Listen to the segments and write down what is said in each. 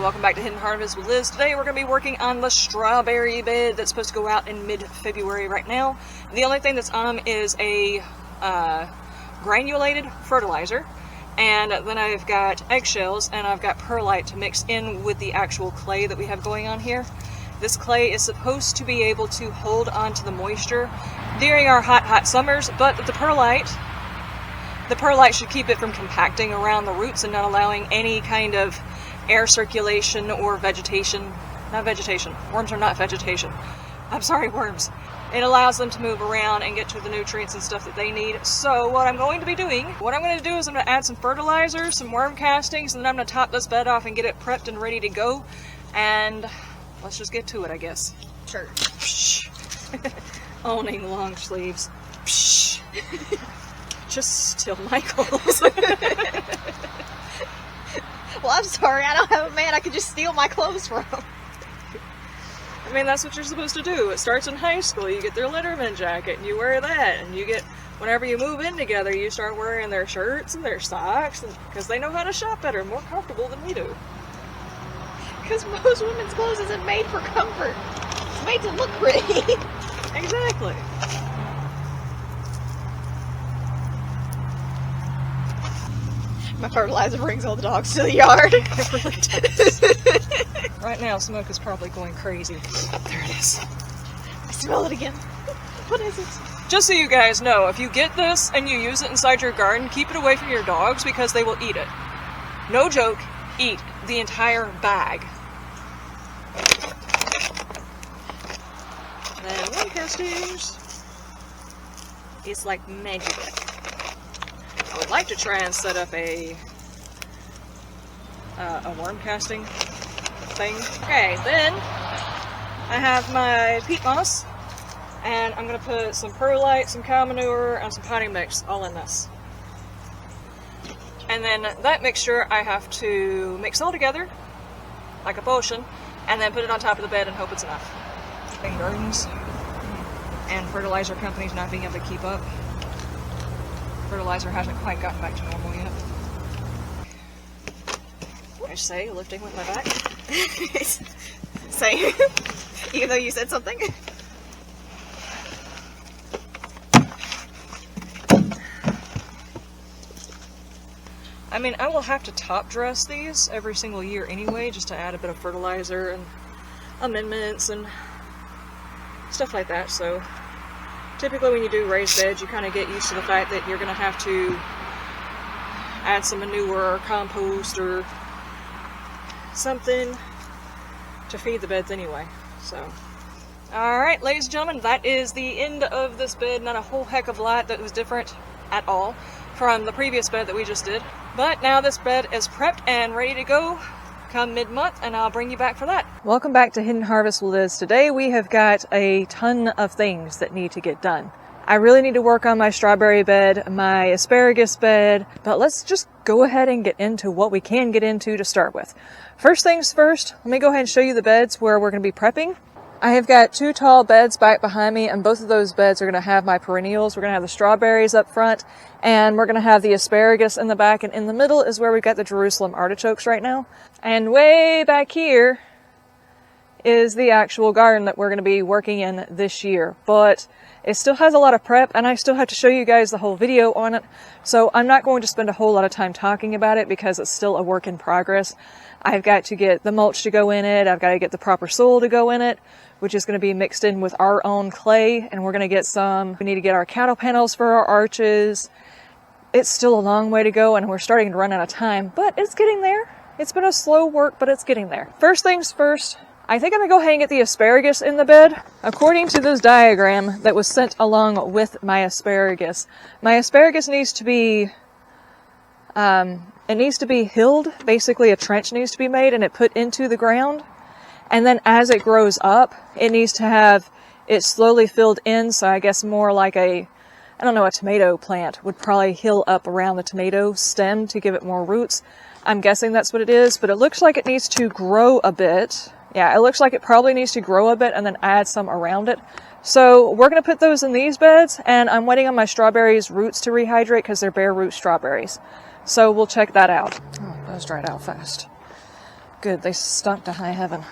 welcome back to Hidden Harvest with Liz. Today we're going to be working on the strawberry bed that's supposed to go out in mid-February right now. And the only thing that's on them is a granulated fertilizer, and then I've got eggshells and I've got perlite to mix in with the actual clay that we have going on here. This clay is supposed to be able to hold on to the moisture during our hot summers, but the perlite should keep it from compacting around the roots and not allowing any kind of air circulation or vegetation. Not vegetation. Worms are not vegetation. I'm sorry, worms. It allows them to move around and get to the nutrients and stuff that they need. So what I'm going to do is I'm going to add some fertilizer, some worm castings, and then I'm going to top this bed off and get it prepped and ready to go. And let's just get to it, I guess. Sure. Owning long sleeves. Just steal my clothes. Well, I'm sorry, I don't have a man I could just steal my clothes from. I mean, that's what you're supposed to do. It starts in high school. You get their Letterman jacket and you wear that, and you get, whenever you move in together, you start wearing their shirts and their socks, because they know how to shop better, more comfortable than we do. Because most women's clothes isn't made for comfort. It's made to look pretty. Exactly. My fertilizer brings all the dogs to the yard. It really does. Right now, Smoke is probably going crazy. There it is. I smell it again. What is it? Just so you guys know, if you get this and you use it inside your garden, keep it away from your dogs because they will eat it. No joke, eat the entire bag. Then worm castings. It's like magic. I would like to try and set up a worm casting thing. Okay, then I have my peat moss, and I'm going to put some perlite, some cow manure, and some potting mix all in this. And then that mixture I have to mix all together like a potion, and then put it on top of the bed and hope it's enough. Gardens and fertilizer companies not being able to keep up. Fertilizer hasn't quite gotten back to normal yet. I say, lifting with my back. Same. Even though you said something. I mean, I will have to top dress these every single year anyway, just to add a bit of fertilizer and amendments and stuff like that, so typically when you do raised beds, you kind of get used to the fact that you're going to have to add some manure or compost or something to feed the beds anyway. So, alright, ladies and gentlemen, that is the end of this bed. Not a whole heck of a lot that was different at all from the previous bed that we just did. But now this bed is prepped and ready to go come mid-month, and I'll bring you back for that. Welcome back to Hidden Harvest with Liz. Today we have got a ton of things that need to get done. I really need to work on my strawberry bed, my asparagus bed, but let's just go ahead and get into what we can get into to start with. First things first, let me go ahead and show you the beds where we're going to be prepping. I have got two tall beds back behind me, and both of those beds are going to have my perennials. We're going to have the strawberries up front, and we're going to have the asparagus in the back, and in the middle is where we've got the Jerusalem artichokes right now. And way back here is the actual garden that we're going to be working in this year. But it still has a lot of prep, and I still have to show you guys the whole video on it. So I'm not going to spend a whole lot of time talking about it because it's still a work in progress. I've got to get the mulch to go in it. I've got to get the proper soil to go in it, which is going to be mixed in with our own clay. And we're going to get we need to get our cattle panels for our arches. It's still a long way to go, and we're starting to run out of time, but it's getting there. It's been a slow work, but it's getting there. First things first, I think I'm going to go ahead and get the asparagus in the bed. According to this diagram that was sent along with my asparagus needs to be, it needs to be hilled. Basically, a trench needs to be made and it put into the ground. And then as it grows up, it needs to have it slowly filled in. So I guess more like a tomato plant would probably hill up around the tomato stem to give it more roots. I'm guessing that's what it is, but it looks like it needs to grow a bit. Yeah, it looks like it probably needs to grow a bit and then add some around it. So we're going to put those in these beds, and I'm waiting on my strawberries roots to rehydrate because they're bare root strawberries. So we'll check that out. Oh, those dried out fast. Good, they stunk to high heaven.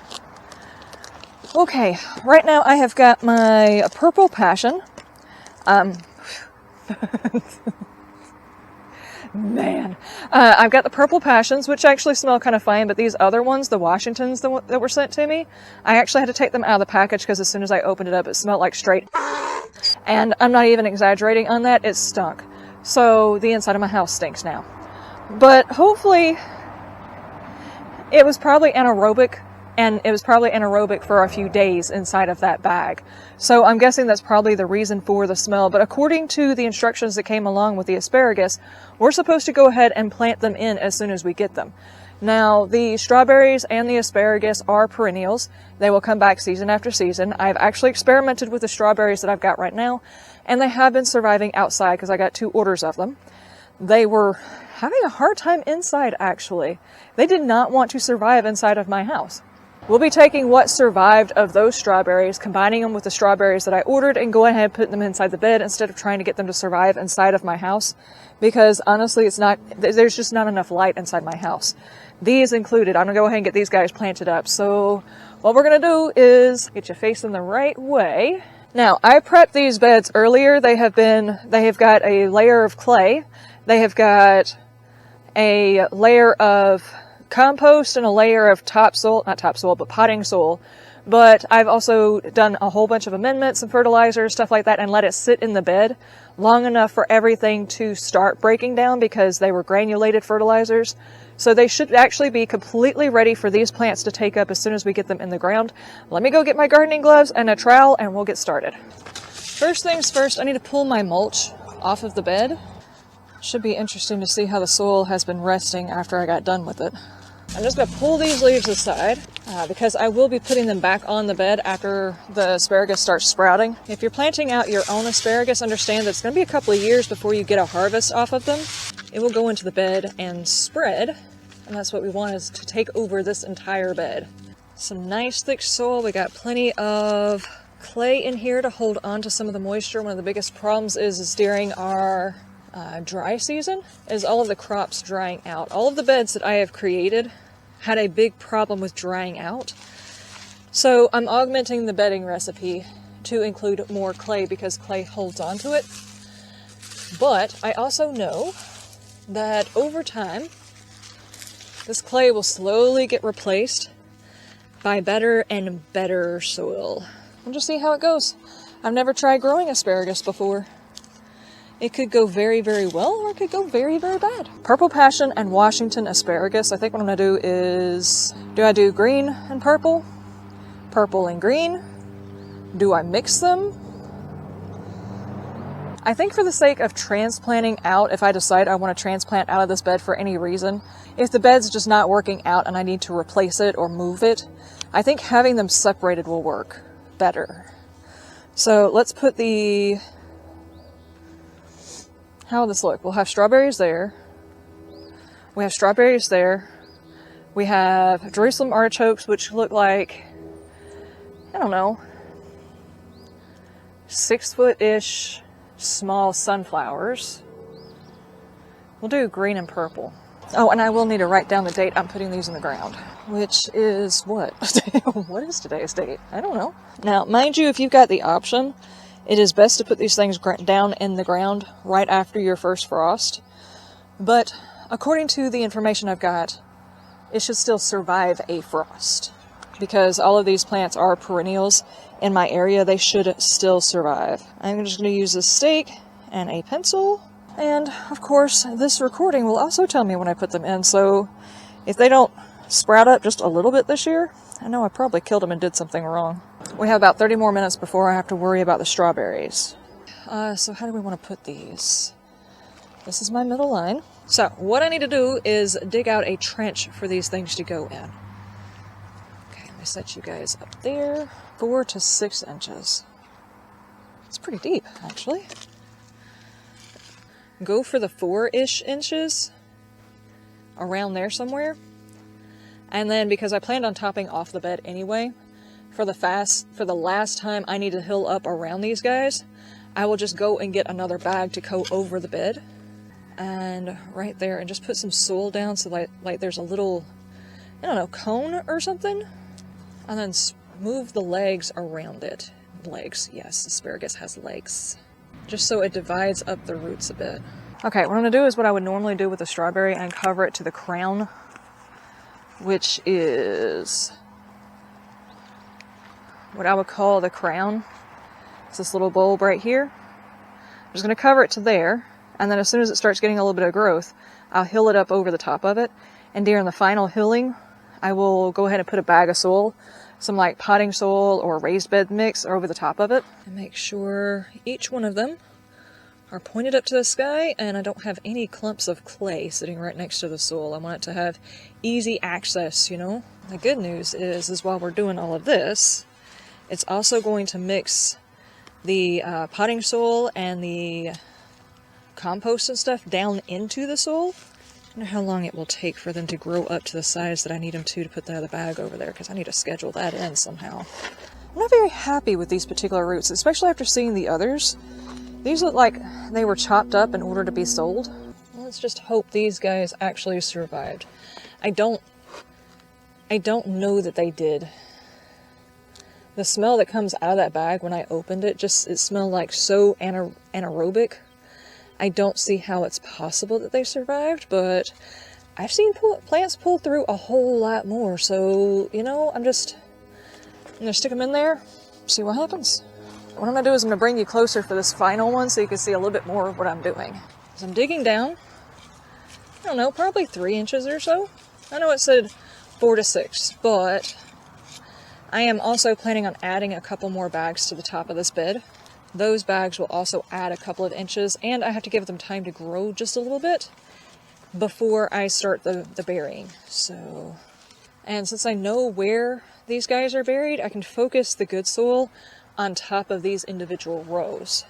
Okay, right now I have got my purple passion. Man. I've got the purple passions, which actually smell kind of fine, but these other ones, the Washingtons that were sent to me, I actually had to take them out of the package because as soon as I opened it up, it smelled like straight. And I'm not even exaggerating on that, it stunk. So the inside of my house stinks now. But hopefully, it was probably anaerobic, and it was probably anaerobic for a few days inside of that bag. So I'm guessing that's probably the reason for the smell. But according to the instructions that came along with the asparagus, we're supposed to go ahead and plant them in as soon as we get them. Now, the strawberries and the asparagus are perennials. They will come back season after season. I've actually experimented with the strawberries that I've got right now, and they have been surviving outside because I got 2 orders of them. They were having a hard time inside, actually. They did not want to survive inside of my house. We'll be taking what survived of those strawberries, combining them with the strawberries that I ordered, and going ahead and putting them inside the bed instead of trying to get them to survive inside of my house. Because honestly, there's just not enough light inside my house. These included. I'm going to go ahead and get these guys planted up. So what we're going to do is get you facing the right way. Now, I prepped these beds earlier. They have got a layer of clay. They have got a layer of compost and a layer of topsoil, not topsoil, but potting soil. But I've also done a whole bunch of amendments and fertilizers, stuff like that, and let it sit in the bed long enough for everything to start breaking down because they were granulated fertilizers. So they should actually be completely ready for these plants to take up as soon as we get them in the ground. Let me go get my gardening gloves and a trowel and we'll get started. First things first, I need to pull my mulch off of the bed. Should be interesting to see how the soil has been resting after I got done with it. I'm just going to pull these leaves aside because I will be putting them back on the bed after the asparagus starts sprouting. If you're planting out your own asparagus, understand that it's going to be a couple of years before you get a harvest off of them. It will go into the bed and spread, and that's what we want, is to take over this entire bed. Some nice thick soil. We got plenty of clay in here to hold on to some of the moisture. One of the biggest problems is during our dry season is all of the crops drying out. All of the beds that I have created had a big problem with drying out. So I'm augmenting the bedding recipe to include more clay because clay holds on to it. But I also know that over time, this clay will slowly get replaced by better and better soil. We'll just see how it goes. I've never tried growing asparagus before. It could go very, very well, or it could go very, very bad. Purple passion and Washington asparagus. I think what I'm going to do is, do I do green and purple? Purple and green? Do I mix them? I think for the sake of transplanting out, if I decide I want to transplant out of this bed for any reason, if the bed's just not working out and I need to replace it or move it, I think having them separated will work better. So let's put the... How will this look? We'll have strawberries there. We have strawberries there. We have Jerusalem artichokes, which look like, I don't know, 6-foot-ish small sunflowers. We'll do green and purple. Oh, and I will need to write down the date I'm putting these in the ground, which is what? What is today's date? I don't know. Now, mind you, if you've got the option, it is best to put these things down in the ground right after your first frost. But according to the information I've got, it should still survive a frost. Because all of these plants are perennials in my area, they should still survive. I'm just going to use a stake and a pencil. And of course, this recording will also tell me when I put them in. So if they don't sprout up just a little bit this year, I know I probably killed them and did something wrong. We have about 30 more minutes before I have to worry about the strawberries. So how do we want to put these? This is my middle line. So what I need to do is dig out a trench for these things to go in. Okay, let me set you guys up there. 4 to 6 inches. It's pretty deep, actually. Go for the 4-ish inches. Around there somewhere. And then, because I planned on topping off the bed anyway, for the last time I need to hill up around these guys, I will just go and get another bag to go over the bed. And right there, and just put some soil down so like there's a little I don't know, cone or something, and then move the legs around it. Legs, yes, asparagus has legs. Just so it divides up the roots a bit. Okay, what I'm going to do is what I would normally do with a strawberry and cover it to the crown, which is what I would call the crown. It's this little bulb right here. I'm just going to cover it to there, and then as soon as it starts getting a little bit of growth, I'll hill it up over the top of it, and during the final hilling, I will go ahead and put a bag of soil, some like potting soil or raised bed mix over the top of it, and make sure each one of them are pointed up to the sky, and I don't have any clumps of clay sitting right next to the soil. I want it to have easy access, you know. The good news is while we're doing all of this, it's also going to mix the potting soil and the compost and stuff down into the soil. I wonder how long it will take for them to grow up to the size that I need them to put the other bag over there, because I need to schedule that in somehow. I'm not very happy with these particular roots, especially after seeing the others. These look like they were chopped up in order to be sold. Let's just hope these guys actually survived. I don't know that they did. The smell that comes out of that bag when I opened it, it smelled like so anaerobic. I don't see how it's possible that they survived, but I've seen plants pull through a whole lot more. So, you know, I'm going to stick them in there, see what happens. What I'm going to do is I'm going to bring you closer for this final one so you can see a little bit more of what I'm doing. So I'm digging down, I don't know, probably 3 inches or so. I know it said 4 to 6, but I am also planning on adding a couple more bags to the top of this bed. Those bags will also add a couple of inches, and I have to give them time to grow just a little bit before I start the burying. So, and since I know where these guys are buried, I can focus the good soil on top of these individual rows.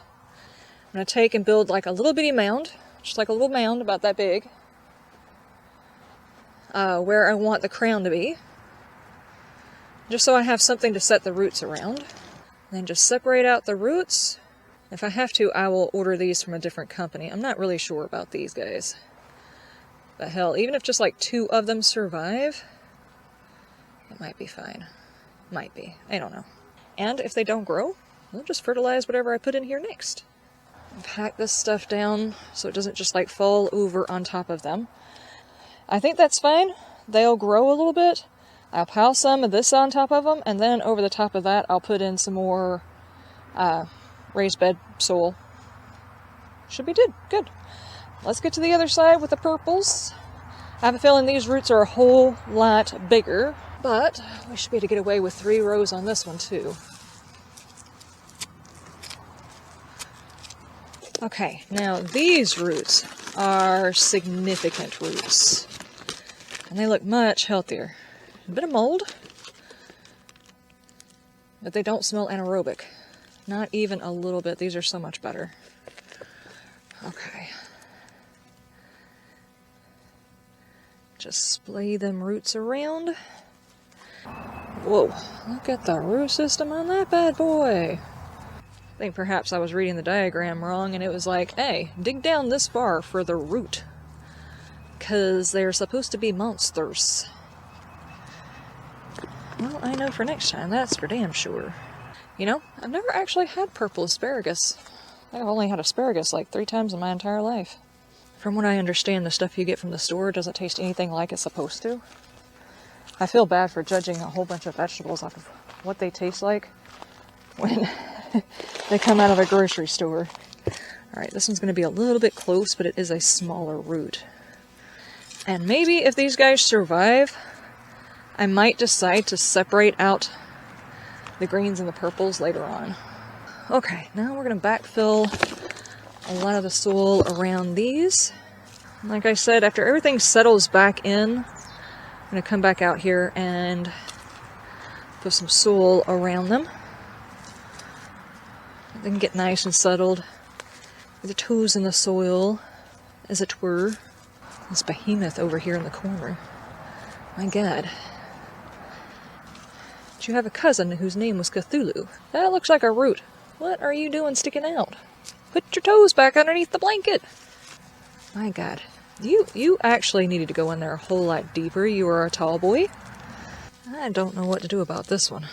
I'm going to take and build like a little bitty mound, just like a little mound about that big, where I want the crown to be, just so I have something to set the roots around. And then just separate out the roots. If I have to, I will order these from a different company. I'm not really sure about these guys. But hell, even if just like 2 of them survive, it might be fine. Might be. I don't know. And if they don't grow, we'll just fertilize whatever I put in here next. Pack this stuff down so it doesn't just like fall over on top of them. I think that's fine. They'll grow a little bit. I'll pile some of this on top of them, and then over the top of that I'll put in some more raised bed soil. Should be good. Let's get to the other side with the purples. I have a feeling these roots are a whole lot bigger, but we should be able to get away with 3 rows on this one too. Okay, now these roots are significant roots, and they look much healthier. A bit of mold, but they don't smell anaerobic. Not even a little bit. These are so much better. Okay. Just splay them roots around. Whoa, look at the root system on that bad boy. I think perhaps I was reading the diagram wrong, and it was like, hey, dig down this far for the root, because they're supposed to be monsters. Well, I know for next time, that's for damn sure. You know, I've never actually had purple asparagus. I've only had asparagus like 3 times in my entire life. From what I understand, the stuff you get from the store doesn't taste anything like it's supposed to. I feel bad for judging a whole bunch of vegetables off of what they taste like when they come out of a grocery store. Alright, this one's going to be a little bit close, but it is a smaller root. And maybe if these guys survive, I might decide to separate out the greens and the purples later on. Okay, now we're going to backfill a lot of the soil around these. Like I said, after everything settles back in, I'm going to come back out here and put some soil around them. They can get nice and settled with the toes in the soil, as it were. This behemoth over here in the corner. My God. Did you have a cousin whose name was Cthulhu? That looks like a root. What are you doing sticking out? Put your toes back underneath the blanket. My God. You actually needed to go in there a whole lot deeper. You were a tall boy. I don't know what to do about this one.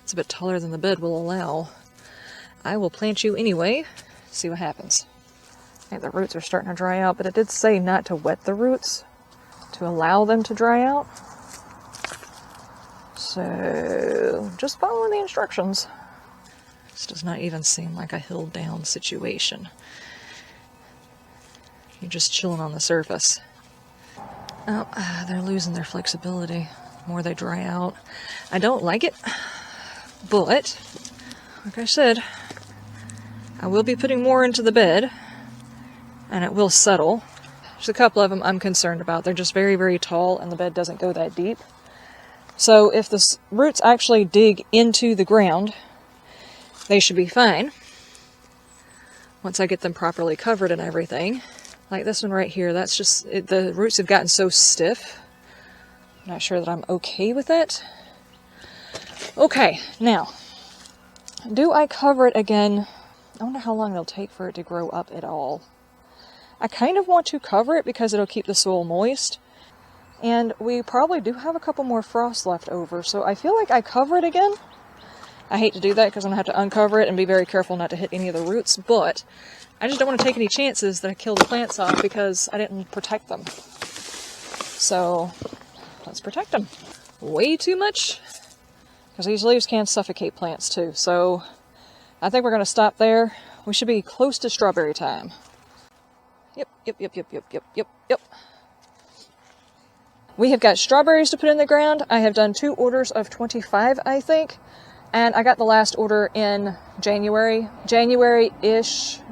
It's a bit taller than the bed will allow. I will plant you anyway, see what happens. I think the roots are starting to dry out, but it did say not to wet the roots, to allow them to dry out. So, just following the instructions. This does not even seem like a hill down situation. You're just chilling on the surface. Oh, they're losing their flexibility the more they dry out. I don't like it, but like I said, I will be putting more into the bed and it will settle. There's a couple of them I'm concerned about. They're just very, very tall and the bed doesn't go that deep. So if the roots actually dig into the ground, they should be fine once I get them properly covered and everything. Like this one right here, that's just, the roots have gotten so stiff. I'm not sure that I'm okay with it. Okay, now, do I cover it again? I wonder how long it'll take for it to grow up at all. I kind of want to cover it because it'll keep the soil moist. And we probably do have a couple more frosts left over, so I feel like I cover it again. I hate to do that because I'm going to have to uncover it and be very careful not to hit any of the roots, but I just don't want to take any chances that I kill the plants off because I didn't protect them. So, let's protect them. Way too much, because these leaves can suffocate plants too. So, I think we're going to stop there. We should be close to strawberry time. Yep. We have got strawberries to put in the ground. I have done 2 orders of 25, I think. And I got the last order in January-ish,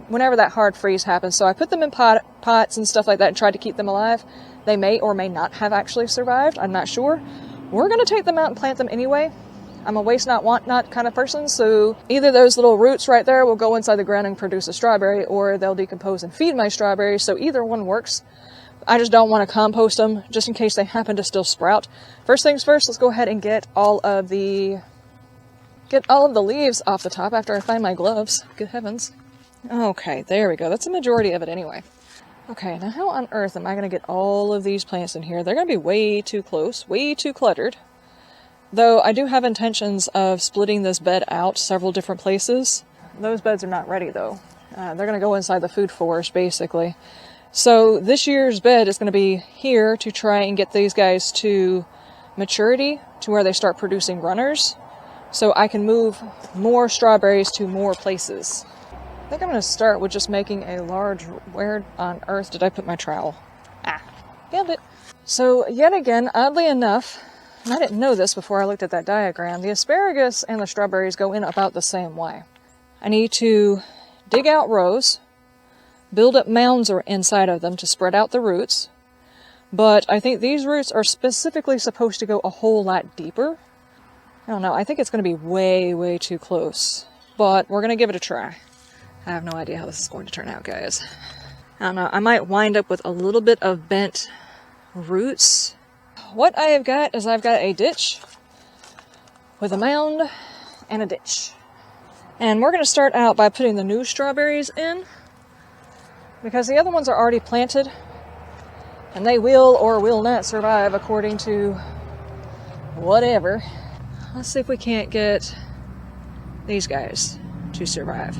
whenever that hard freeze happens. So I put them in pots and stuff like that and tried to keep them alive. They may or may not have actually survived. I'm not sure. We're going to take them out and plant them anyway. I'm a waste not, want not kind of person. So either those little roots right there will go inside the ground and produce a strawberry, or they'll decompose and feed my strawberries. So either one works. I just don't want to compost them just in case they happen to still sprout. First things first, let's go ahead and get all of the leaves off the top after I find my gloves. Good heavens. Okay, there we go. That's the majority of it anyway. Okay, now how on earth am I going to get all of these plants in here? They're going to be way too close, way too cluttered. Though I do have intentions of splitting this bed out several different places. Those beds are not ready though. They're going to go inside the food forest basically. So this year's bed is going to be here to try and get these guys to maturity, to where they start producing runners. So I can move more strawberries to more places. I think I'm going to start with just making a large... Where on earth did I put my trowel? Found it. So yet again, oddly enough, and I didn't know this before I looked at that diagram, the asparagus and the strawberries go in about the same way. I need to dig out rows, build up mounds inside of them to spread out the roots, but I think these roots are specifically supposed to go a whole lot deeper. I don't know, I think it's going to be way, way too close, but we're going to give it a try. I have no idea how this is going to turn out, guys. I don't know, I might wind up with a little bit of bent roots. What I have got is I've got a ditch with a mound and a ditch. And we're going to start out by putting the new strawberries in, because the other ones are already planted, and they will or will not survive according to whatever. Let's see if we can't get these guys to survive.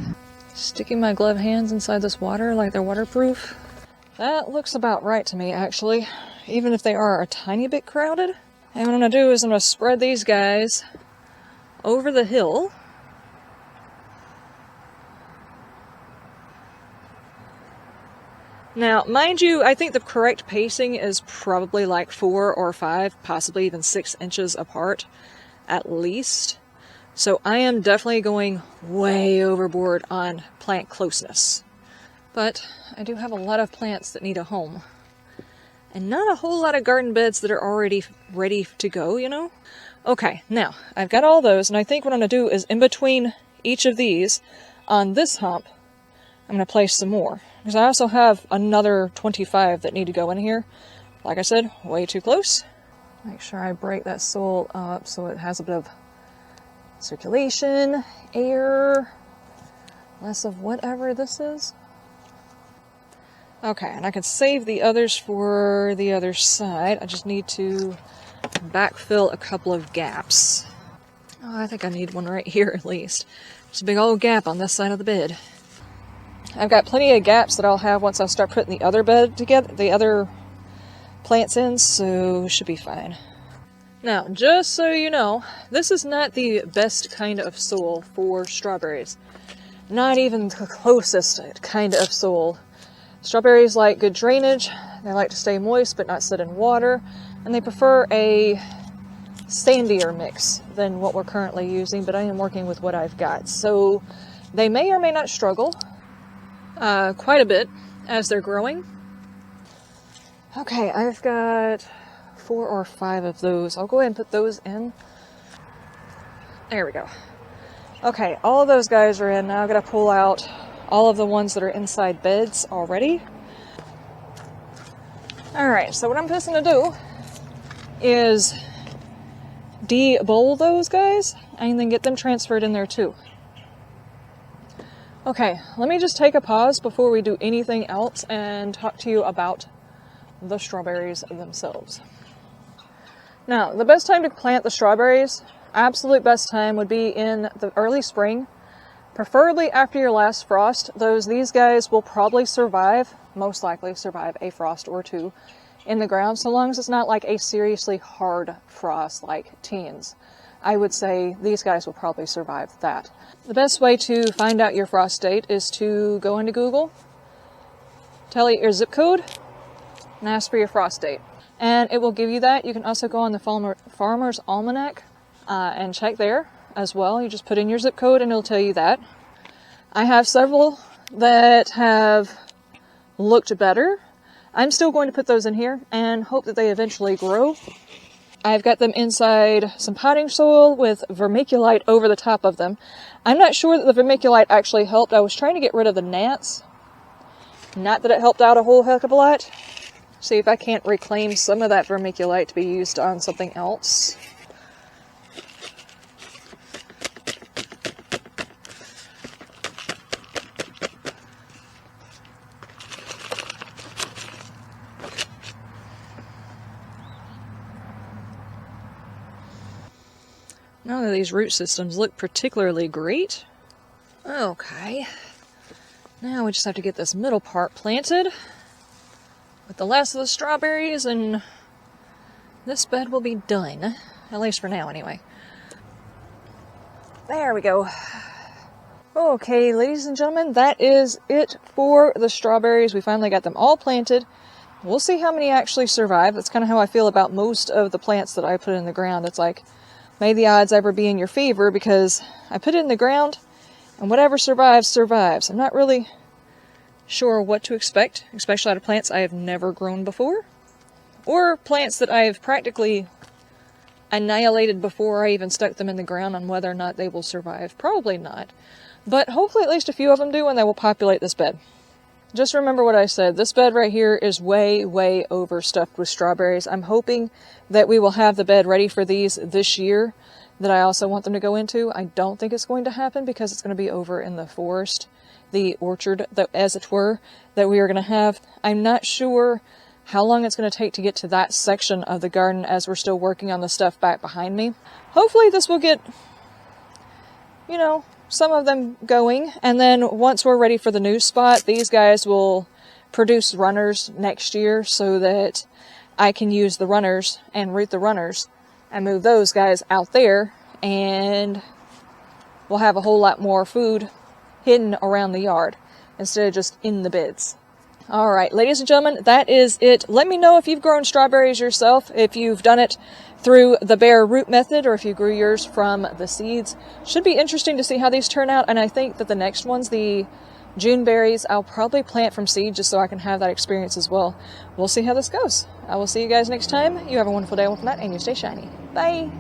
Sticking my gloved hands inside this water like they're waterproof. That looks about right to me, actually, even if they are a tiny bit crowded. And what I'm going to do is I'm going to spread these guys over the hill. Now, mind you, I think the correct pacing is probably like 4 or 5, possibly even 6 inches apart, at least. So I am definitely going way overboard on plant closeness. But I do have a lot of plants that need a home. And not a whole lot of garden beds that are already ready to go, you know? Okay, now, I've got all those, and I think what I'm going to do is in between each of these, on this hump, I'm going to place some more. Because I also have another 25 that need to go in here. Like I said, way too close. Make sure I break that soil up so it has a bit of circulation, air, less of whatever this is. Okay, and I can save the others for the other side. I just need to backfill a couple of gaps. Oh, I think I need one right here at least. There's a big old gap on this side of the bed. I've got plenty of gaps that I'll have once I start putting the other bed together, the other plants in, so it should be fine. Now, just so you know, this is not the best kind of soil for strawberries. Not even the closest kind of soil. Strawberries like good drainage, they like to stay moist but not sit in water, and they prefer a sandier mix than what we're currently using, but I am working with what I've got. So they may or may not struggle quite a bit as they're growing. Okay, I've got 4 or 5 of those. I'll go ahead and put those in. There we go. Okay, all of those guys are in. Now I've got to pull out all of the ones that are inside beds already. Alright, so what I'm just going to do is de-bowl those guys and then get them transferred in there too. Okay, let me just take a pause before we do anything else and talk to you about the strawberries themselves. Now, the best time to plant the strawberries, absolute best time, would be in the early spring, preferably after your last frost. These guys will probably survive, most likely survive a frost or two in the ground, so long as it's not like a seriously hard frost like teens. I would say these guys will probably survive that. The best way to find out your frost date is to go into Google, tell it your zip code, and ask for your frost date. And it will give you that. You can also go on the Farmer's Almanac and check there as well. You just put in your zip code and it'll tell you that. I have several that have looked better. I'm still going to put those in here and hope that they eventually grow. I've got them inside some potting soil with vermiculite over the top of them. I'm not sure that the vermiculite actually helped. I was trying to get rid of the gnats. Not that it helped out a whole heck of a lot. See if I can't reclaim some of that vermiculite to be used on something else. None of these root systems look particularly great. Okay. Now we just have to get this middle part planted with the last of the strawberries, and this bed will be done. At least for now, anyway. There we go. Okay, ladies and gentlemen, that is it for the strawberries. We finally got them all planted. We'll see how many actually survive. That's kind of how I feel about most of the plants that I put in the ground. It's like, may the odds ever be in your favor, because I put it in the ground, and whatever survives, survives. I'm not really sure what to expect, especially out of plants I have never grown before, or plants that I have practically annihilated before I even stuck them in the ground, on whether or not they will survive. Probably not, but hopefully at least a few of them do, and they will populate this bed. Just remember what I said. This bed right here is way, way overstuffed with strawberries. I'm hoping that we will have the bed ready for these this year that I also want them to go into. I don't think it's going to happen because it's going to be over in the forest, the orchard, as it were, that we are going to have. I'm not sure how long it's going to take to get to that section of the garden as we're still working on the stuff back behind me. Hopefully this will get, you know, some of them going, and then once we're ready for the new spot, these guys will produce runners next year so that I can use the runners and root the runners and move those guys out there, and we'll have a whole lot more food hidden around the yard instead of just in the beds. Alright, ladies and gentlemen, that is it. Let me know if you've grown strawberries yourself, if you've done it through the bare root method, or if you grew yours from the seeds. Should be interesting to see how these turn out, and I think that the next ones, the June berries, I'll probably plant from seed just so I can have that experience as well. We'll see how this goes. I will see you guys next time. You have a wonderful day, wonderful night, and you stay shiny. Bye!